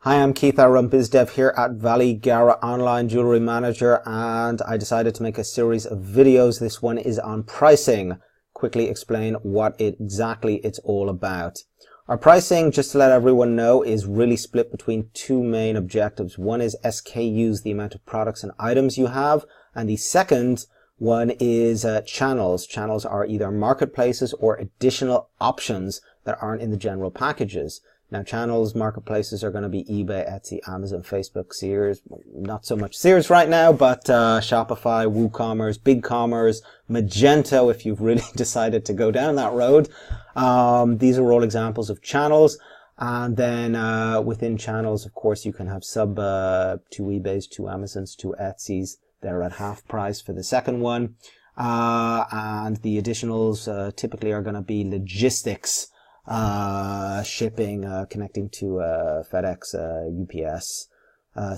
Hi, I'm Keith. I run BizDev here at Valigara Online Jewelry Manager, and I decided to make a series of videos. This one is on pricing. Quickly explain what exactly it's all about. Our pricing, just to let everyone know, is really split between two main objectives. One is SKUs, the amount of products and items you have, and the second one is channels. Channels are either marketplaces or additional options that aren't in the general packages. Now, channels, marketplaces are going to be eBay, Etsy, Amazon, Facebook, Sears. Not so much Sears right now, but Shopify, WooCommerce, BigCommerce, Magento, if you've really decided to go down that road. These are all examples of channels. And then within channels, of course, you can have two eBays, two Amazons, two Etsys. They're at half price for the second one. And the additionals typically are going to be logistics. Shipping, connecting to FedEx, UPS,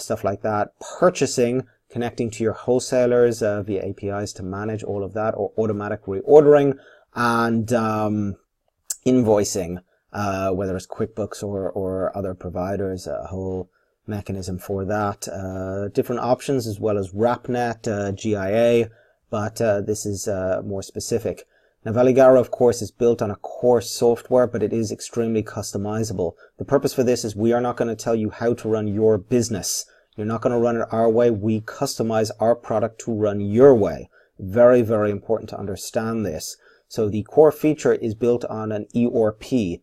stuff like that. Purchasing, connecting to your wholesalers via APIs to manage all of that, or automatic reordering, and invoicing, whether it's QuickBooks or other providers, a whole mechanism for that. Different options as well as RapNet, GIA, but this is more specific. Now, Valigara, of course, is built on a core software, but it is extremely customizable. The purpose for this is we are not going to tell you how to run your business. You're not going to run it our way. We customize our product to run your way. Very, very important to understand this. So the core feature is built on an ERP.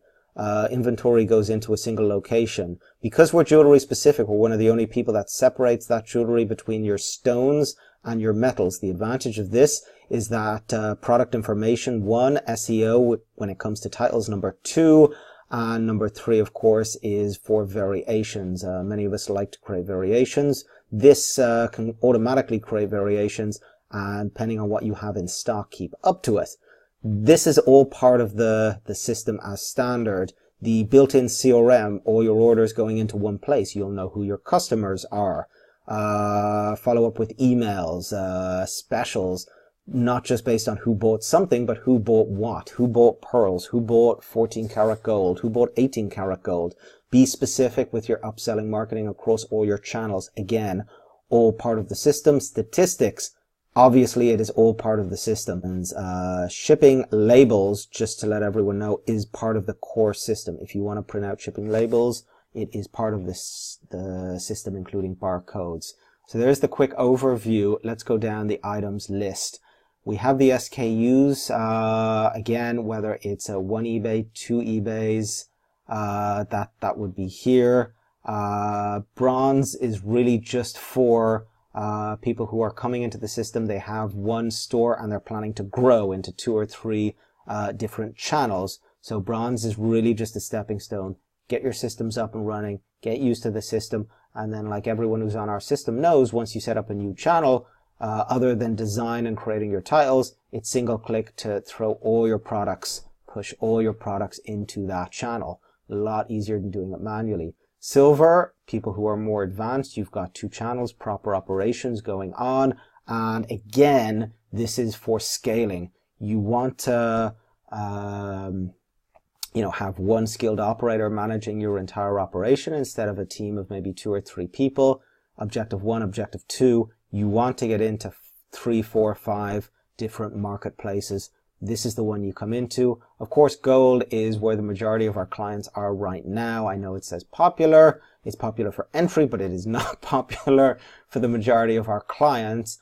Inventory goes into a single location. Because we're jewelry specific, we're one of the only people that separates that jewelry between your stones and your metals. The advantage of this is that product information, one, SEO when it comes to titles, number two, and number three, of course, is for variations. Many of us like to create variations. This can automatically create variations, and depending on what you have in stock, keep up to it. This is all part of the system as standard. The built-in CRM, all your orders going into one place. You'll know who your customers are. Follow up with emails, specials, not just based on who bought something, but who bought what, who bought pearls, who bought 14 karat gold, who bought 18 karat gold. Be specific with your upselling marketing across all your channels. Again, all part of the system. Statistics, obviously it is all part of the system. And shipping labels, just to let everyone know, is part of the core system. If you want to print out shipping labels, it is part of the system, including barcodes. So there's the quick overview. Let's go down the items list. We have the SKUs, again, whether it's a one eBay, two eBays, that would be here. Bronze is really just for people who are coming into the system. They have one store and they're planning to grow into two or three different channels. So bronze is really just a stepping stone. Get your systems up and running, get used to the system, and then, like everyone who's on our system knows, once you set up a new channel, other than design and creating your titles, it's single click to throw all your products, push all your products into that channel. A lot easier than doing it manually. Silver, people who are more advanced, you've got two channels, proper operations going on, and again, this is for scaling. You want to have one skilled operator managing your entire operation instead of a team of maybe 2 or 3 people. Objective 1, objective 2, you want to get into 3, 4, 5 different marketplaces. This is the one you come into. Of course, gold is where the majority of our clients are right now. I know it says popular. It's popular for entry, but it is not popular for the majority of our clients.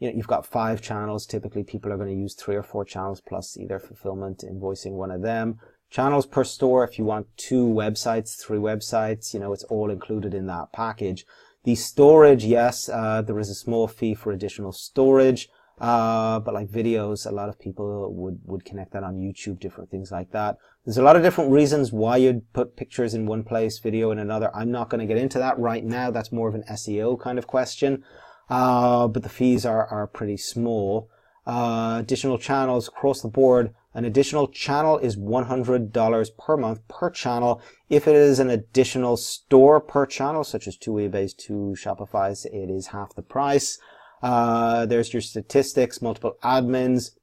You've got 5 channels. Typically, people are going to use 3 or 4 channels plus either fulfillment, invoicing, one of them. Channels per store, if you want 2 websites, 3 websites, it's all included in that package. The storage, yes, there is a small fee for additional storage, but like videos, a lot of people would connect that on YouTube, different things like that. There's a lot of different reasons why you'd put pictures in one place, video in another. I'm not going to get into that right now. That's more of an SEO kind of question. But the fees are pretty small. Additional channels across the board. An additional channel is $100 per month per channel. If it is an additional store per channel, such as 2 eBays, 2 Shopify's, it is half the price. There's your statistics, multiple admins.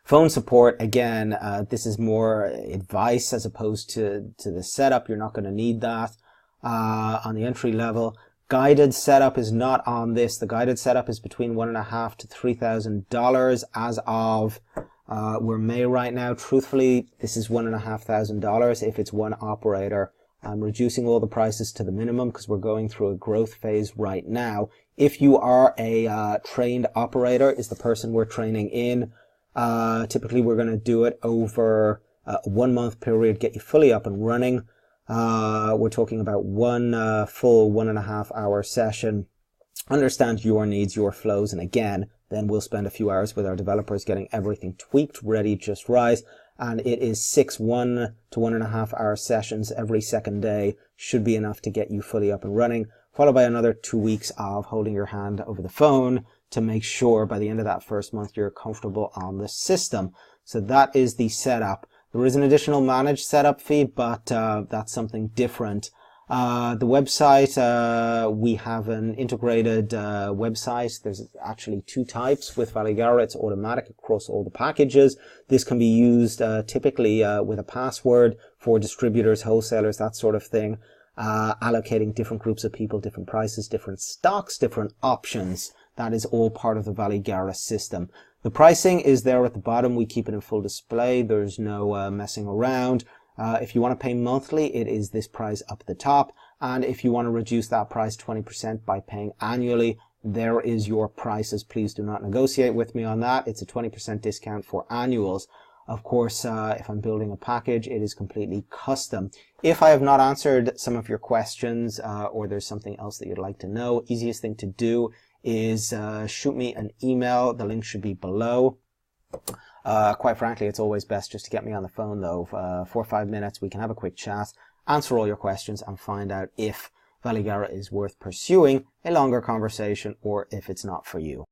Phone support, again, this is more advice as opposed to the setup. You're not going to need that on the entry level. Guided setup is not on this. The guided setup is between $1,500 to $3,000 as of we're May right now. Truthfully, this is $1,500 if it's one operator. I'm reducing all the prices to the minimum because we're going through a growth phase right now. If you are a trained operator, is the person we're training in, typically we're going to do it over a 1 month period, get you fully up and running. We're talking about one full 1.5 hour session. Understand your needs, your flows, and again, then we'll spend a few hours with our developers getting everything tweaked, ready, just right. And it is 6 1 to 1.5 hour sessions every second day should be enough to get you fully up and running, followed by another 2 weeks of holding your hand over the phone to make sure by the end of that first month you're comfortable on the system. So that is the setup. There is an additional managed setup fee, but that's something different. The website, we have an integrated website. There's actually 2 types with Valigara. It's automatic across all the packages. This can be used typically with a password for distributors, wholesalers, that sort of thing. Allocating different groups of people, different prices, different stocks, different options. That is all part of the Valigara system. The pricing is there at the bottom. We keep it in full display. There's no messing around. If you want to pay monthly, it is this price up at the top. And if you want to reduce that price 20% by paying annually, there is your prices. Please do not negotiate with me on that. It's a 20% discount for annuals. Of course, if I'm building a package, it is completely custom. If I have not answered some of your questions or there's something else that you'd like to know, easiest thing to do is shoot me an email. The link should be below. Quite frankly, it's always best just to get me on the phone though. 4 or 5 minutes, we can have a quick chat, answer all your questions and find out if Valigara is worth pursuing a longer conversation or if it's not for you.